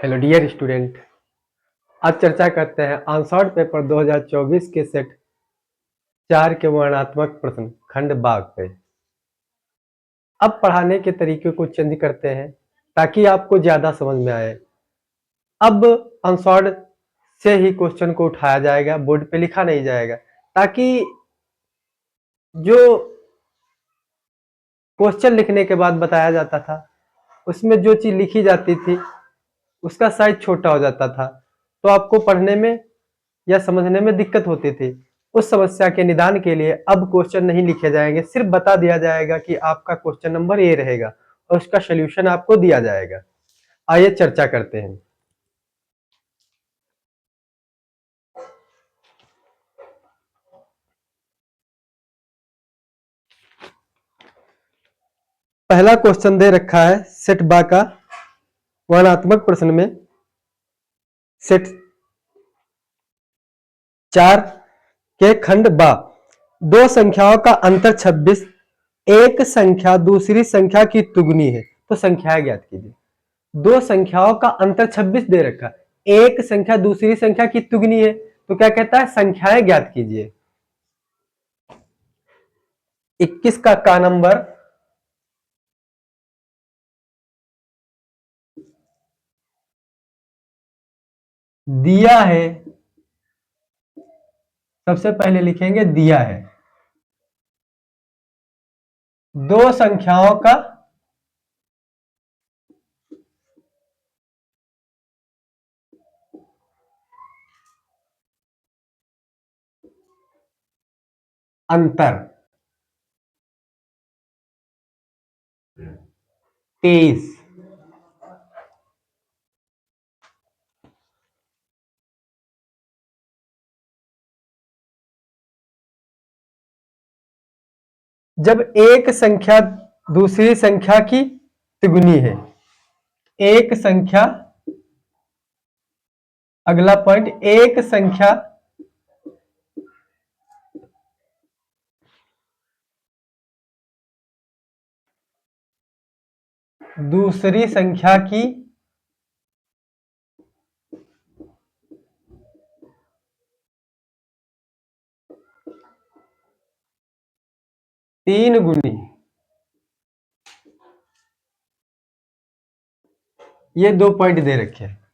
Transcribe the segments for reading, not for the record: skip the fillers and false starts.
Hello dear student, आज चर्चा करते हैं आंसर्ड पेपर 2024 के सेट 4 के वर्णनात्मक प्रश्न खंड बाग पे। अब पढ़ाने के तरीके को चेंज करते हैं ताकि आपको ज्यादा समझ में आए। अब आंसर्ड से ही क्वेश्चन को उठाया जाएगा, बोर्ड पे लिखा नहीं जाएगा, ताकि जो क्वेश्चन लिखने के बाद बताया जाता था उसमें जो चीज लिखी जाती थी उसका साइज छोटा हो जाता था, तो आपको पढ़ने में या समझने में दिक्कत होती थी। उस समस्या के निदान के लिए अब क्वेश्चन नहीं लिखे जाएंगे, सिर्फ बता दिया जाएगा कि आपका क्वेश्चन नंबर ये रहेगा और उसका सॉल्यूशन आपको दिया जाएगा। आइए चर्चा करते हैं। पहला क्वेश्चन दे रखा है सेट बा का वर्णनात्मक प्रश्न में सेट 4 के खंड बा। दो संख्याओं का अंतर 26, एक संख्या दूसरी संख्या की तुगनी है, तो संख्याएं ज्ञात कीजिए। दो संख्याओं का अंतर 26 दे रखा है, एक संख्या दूसरी संख्या की तुगनी है, तो क्या कहता है संख्याएं ज्ञात कीजिए। 21 का नंबर दिया है, सबसे पहले लिखेंगे दिया है। दो संख्याओं का अंतर 23। जब एक संख्या दूसरी संख्या की तिगुनी है, एक संख्या, अगला पॉइंट, एक संख्या दूसरी संख्या की तीन गुनी, ये दो पॉइंट दे रखे हैं।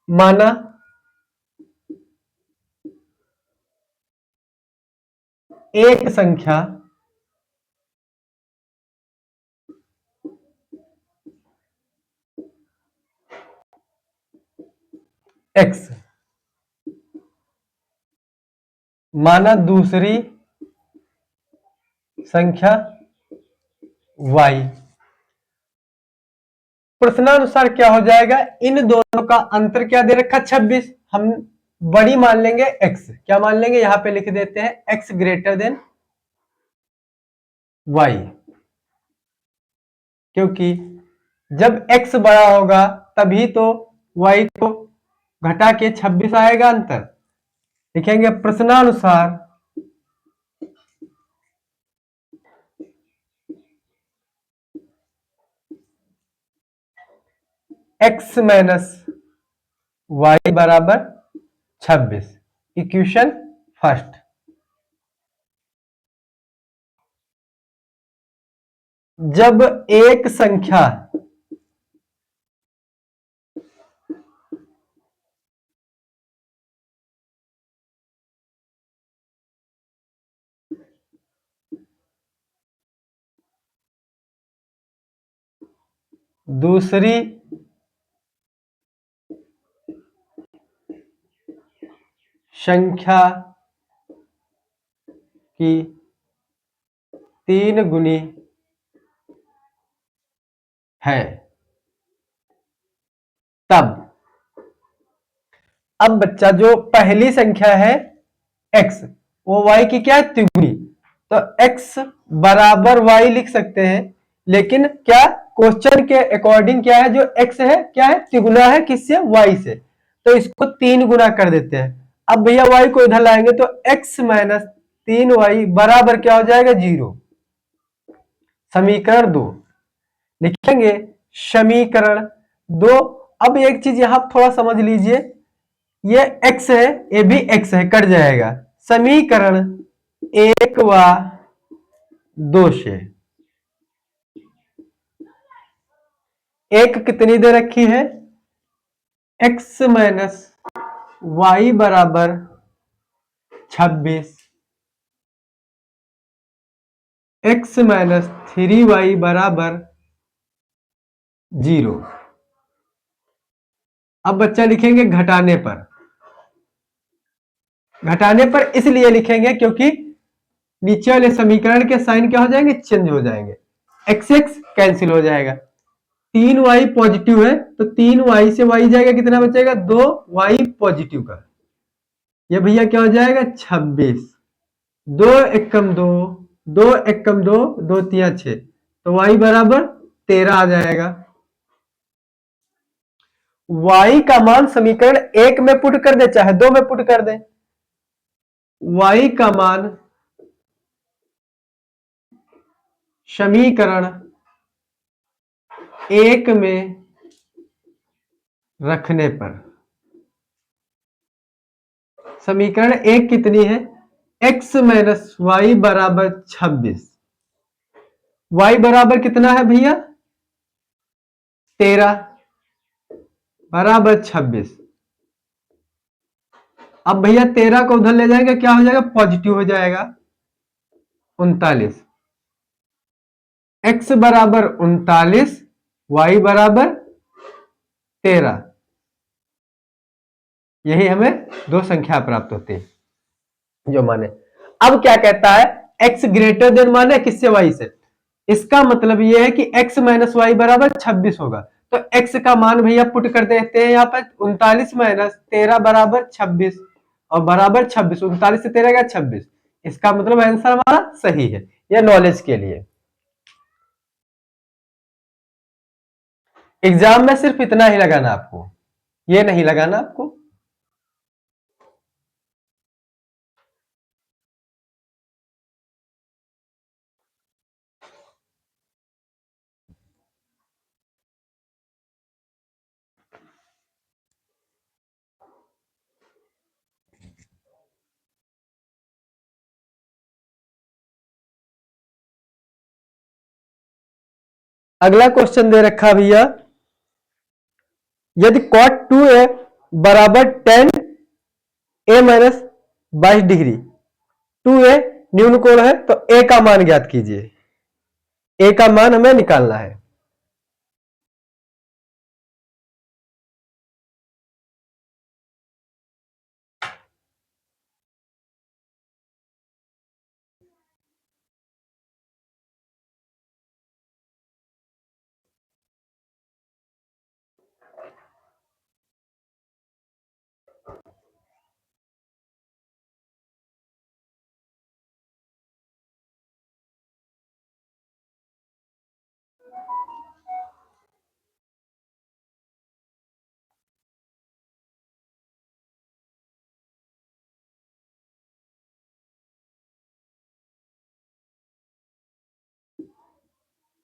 माना एक संख्या x, माना दूसरी संख्या y। प्रश्नानुसार क्या हो जाएगा, इन दोनों का अंतर क्या दे रखा 26, हम बड़ी मान लेंगे x। क्या मान लेंगे, यहां पे लिख देते हैं x ग्रेटर देन y, क्योंकि जब x बड़ा होगा तभी तो y को घटा के 26 आएगा अंतर। लिखेंगे प्रश्नानुसार x माइनस y बराबर 26, इक्वेशन फर्स्ट। जब एक संख्या दूसरी संख्या की तीन गुनी है, तब, अब बच्चा जो पहली संख्या है x, वो y की क्या है तिगुनी, तो x बराबर y लिख सकते हैं। लेकिन क्या क्वेश्चन के अकॉर्डिंग क्या है, जो x है क्या है तिगुना है किससे, y से, तो इसको 3 गुना कर देते हैं। अब भैया y को इधर लाएंगे तो x माइनस 3y बराबर क्या हो जाएगा 0। समीकरण 2 लिखेंगे समीकरण दो। अब एक चीज यहां थोड़ा समझ लीजिए, ये x है, ये भी x है, कट जाएगा। समीकरण एक व दो से एक कितनी दे रखी है, x माइनस वाई बराबर 26, x माइनस 3y बराबर 0। अब बच्चा लिखेंगे घटाने पर। घटाने पर इसलिए लिखेंगे क्योंकि नीचे वाले समीकरण के साइन क्या हो जाएंगे, चेंज हो जाएंगे। एक्स एक्स कैंसिल हो जाएगा। 3y पॉजिटिव है तो 3y से y जाएगा, कितना बचेगा, 2y पॉजिटिव का। ये भैया क्या हो जाएगा, 26। 2 एकम 2, 2 एकम 2, 2 तिया 6, तो y बराबर 13 आ जाएगा। y का मान समीकरण एक में पुट कर दे चाहे दो में पुट कर दे, y का मान समीकरण एक में रखने पर, समीकरण एक कितनी है, x माइनस वाई बराबर 26, y बराबर कितना है भैया, 13 बराबर 26। अब भैया 13 को उधर ले जाएंगे, क्या हो जाएगा, पॉजिटिव हो जाएगा, 39। x बराबर 39, y बराबर 13। यही हमें दो संख्या प्राप्त होती है जो माने। अब क्या कहता है, x ग्रेटर देन माने किससे, y से। इसका मतलब यह है कि x माइनस वाई बराबर 26 होगा, तो x का मान भैया पुट कर देते हैं यहाँ पर, 39 माइनस 13 बराबर 26, और बराबर 26, 39 से 13 का 26। इसका मतलब आंसर हमारा सही है। यह नॉलेज के लिए। एग्जाम में सिर्फ इतना ही लगाना आपको, ये नहीं लगाना आपको। अगला क्वेश्चन दे रखा भैया, यदि cot 2a बराबर 10a माइनस 22 डिग्री, 2a न्यून कोण है, तो a का मान ज्ञात कीजिए। a का मान हमें निकालना है।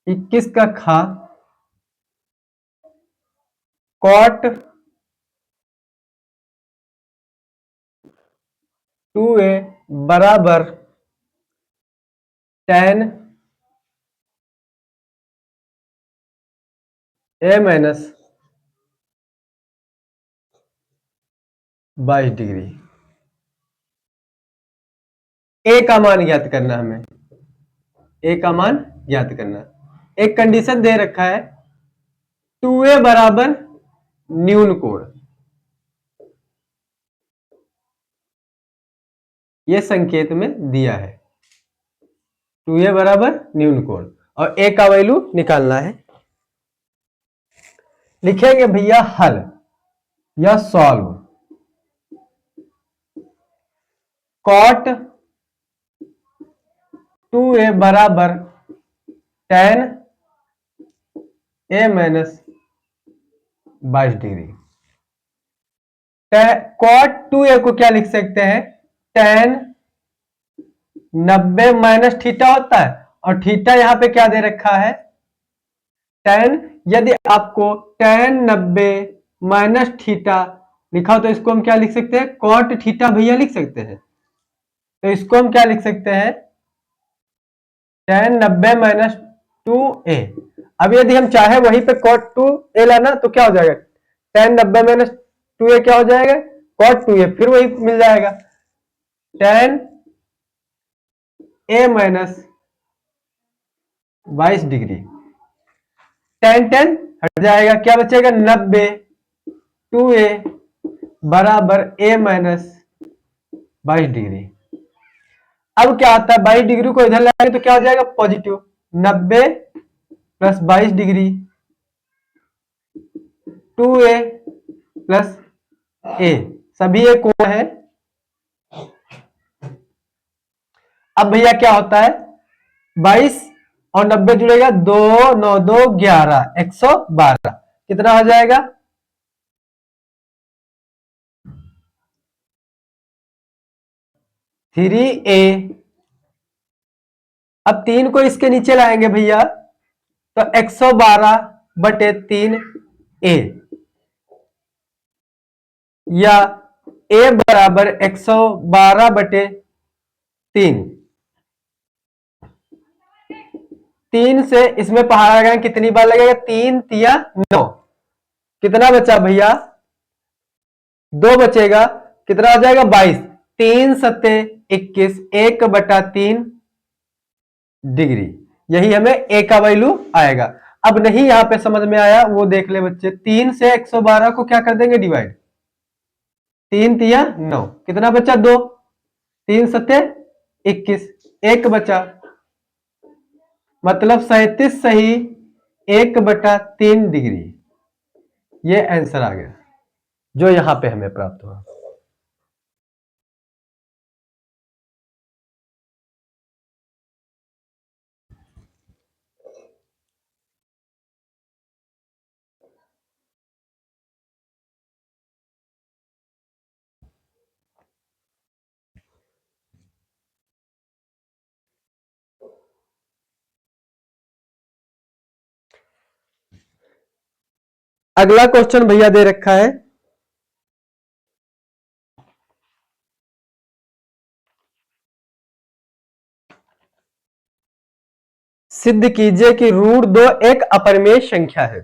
इक्कीस का खा, कॉट 2a बराबर 10 a माइनस 22 डिग्री। a का मान ज्ञात करना हमें, a का मान ज्ञात करना। एक कंडीशन दे रखा है, 2a बराबर न्यून कोण, यह संकेत में दिया है। 2a बराबर न्यून कोण और a का वैल्यू निकालना है। लिखेंगे भैया हल या सॉल्व। कॉट 2a बराबर 10 a minus 22 degree. Cot 2a को क्या लिख सकते हैं, 10 90 माइनस थीटा होता है, और थीटा यहां पे क्या दे रखा है, tan, यदि आपको tan 90 माइनस थीटा लिखा हो तो इसको हम क्या लिख सकते हैं, cot थीटा भैया लिख सकते हैं। तो इसको हम क्या लिख सकते हैं, tan 90 माइनस 2a। अब यदि हम चाहे वहीं पे cot 2a लाना तो क्या हो जाएगा, tan 90 माइनस 2a क्या हो जाएगा, cot 2a, फिर वही मिल जाएगा tan a minus 22 degree. tan tan हट जाएगा, क्या बचेगा 90 2a बराबर a माइनस 22 डिग्री। अब क्या आता है, 22 डिग्री को इधर लाएंगे तो क्या हो जाएगा positive, 90 plus 22 degree 2a plus a, सभी एक कोण है। अब भैया क्या होता है, 22 और 90 जुड़ेगा, 2 9 2 11 112, कितना हो जाएगा 3a। अब 3 को इसके नीचे लाएंगे भैया तो 112 बटे 3a, या a बराबर 112 बटे 3। 3 से इसमें पहाड़ा लगाएंगे कितनी बार लगेगा, 3 तिया 9, कितना बचा भैया 2 बचेगा, कितना हो जाएगा 22, 3 सत्ते 21, 1/3 डिग्री, यही हमें ए का वैल्यू आएगा। अब नहीं यहां पे समझ में आया वो देख ले बच्चे, 3 से 112 को क्या कर देंगे डिवाइड, 3 तिया 9, कितना बचा 2, 3 सत्ते 21, 1 बचा, मतलब 37 सही 1/3 डिग्री, ये आंसर आ गया जो यहां पे हमें प्राप्त हुआ। अगला क्वेश्चन भैया दे रखा है, सिद्ध कीजिए कि √2 एक अपरिमेय संख्या है।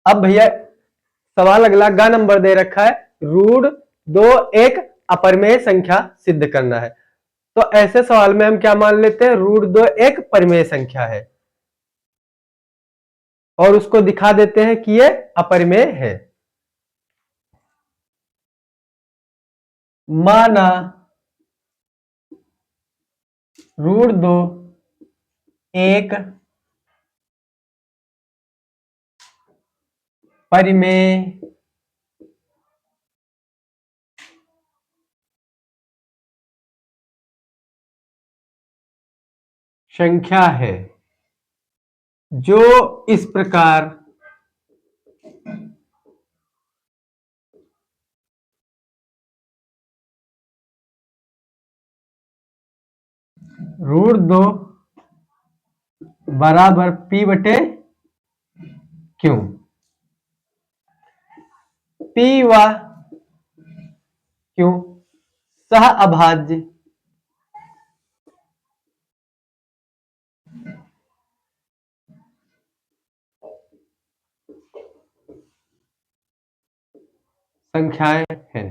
अब भैया सवाल अगला ग नंबर दे रखा है, √2 एक अपरिमेय संख्या सिद्ध करना है। तो ऐसे सवाल में हम क्या मान लेते हैं, √2 एक परिमेय संख्या है और उसको दिखा देते हैं कि ये अपरिमेय है। माना √2 एक परिमेय संख्या है जो इस प्रकार √2 बराबर p बटे क्यू, p व क्यू सह अभाज्य संख्याएं हैं।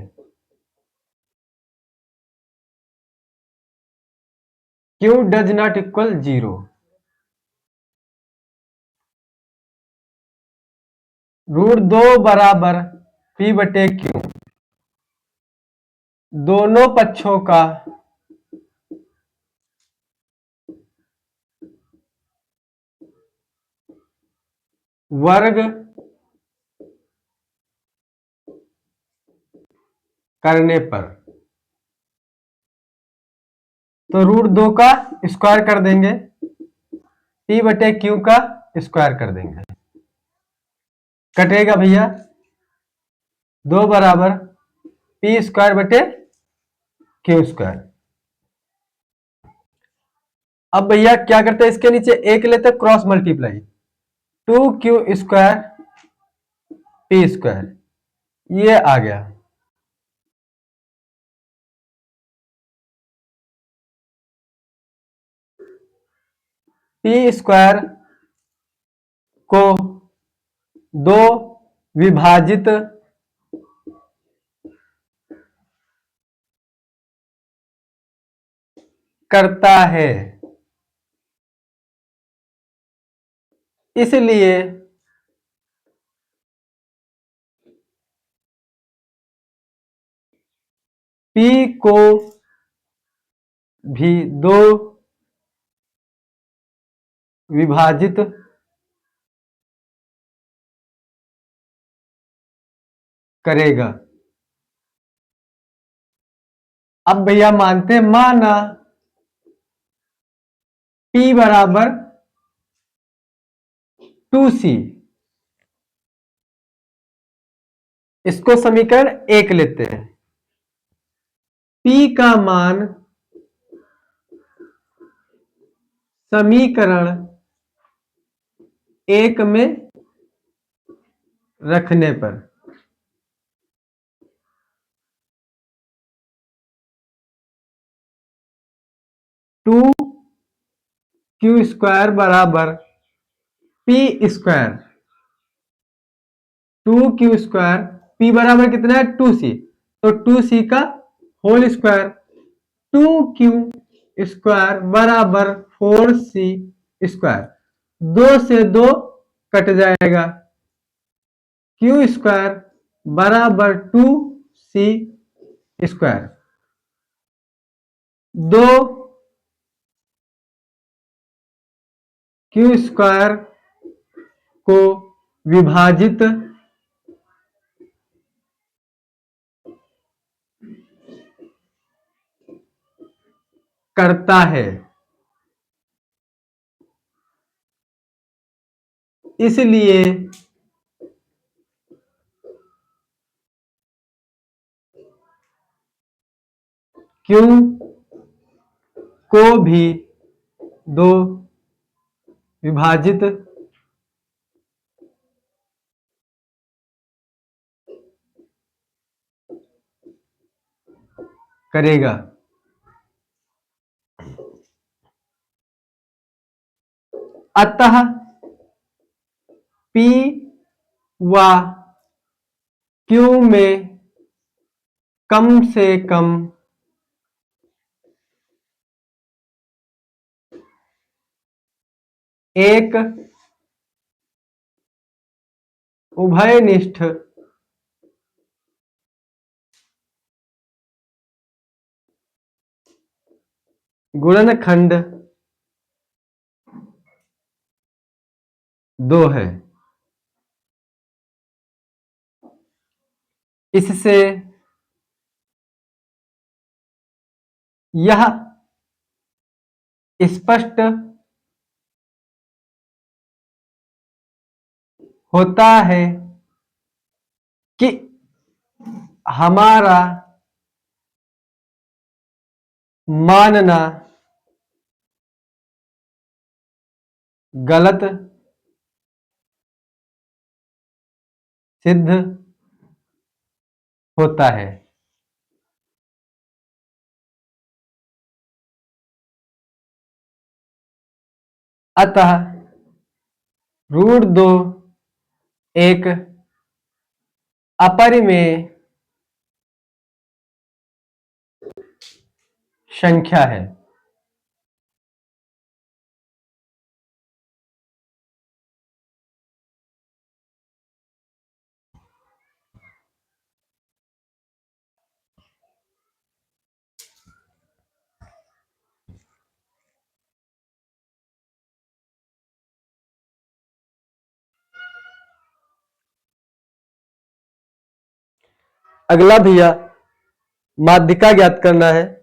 Q डज नॉट इक्वल 0, √2 बराबर p बटे क्यू, दोनों पक्षों का वर्ग करने पर, तो √2 का स्क्वायर कर देंगे, P बटे Q का स्क्वायर कर देंगे, कटेगा भैया 2 बराबर P स्क्वायर बटे Q स्क्वायर। अब भैया क्या करते हैं, इसके नीचे एक लेते हैं cross multiply, 2Q square P square, ये आ गया। P स्क्वायर को 2 विभाजित करता है, इसलिए P को भी 2 विभाजित करेगा। अब भैया मानते हैं, माना P बराबर 2C, इसको समीकरण 1 लेते हैं, P का मान समीकरण 1 में रखने पर टू क्यू स्क्वायर बराबर P square, 2Q square, P बराबर कितना है 2C, तो 2C का होल स्क्वायर, 2Q स्क्वायर बराबर 4C स्क्वायर, 2 से 2 कट जाएगा, Q स्क्वायर बराबर 2C स्क्वायर, 2 Q स्क्वायर को विभाजित करता है, इसलिए Q को भी 2 विभाजित करेगा। अतः P व Q में कम से कम एक उभयनिष्ठ गुणनखंड 2 है। इससे यह स्पष्ट होता है कि हमारा मानना गलत सिद्ध होता है। अतः √2 एक अपरिमेय संख्या है। अगला भैया माध्यिका ज्ञात करना है।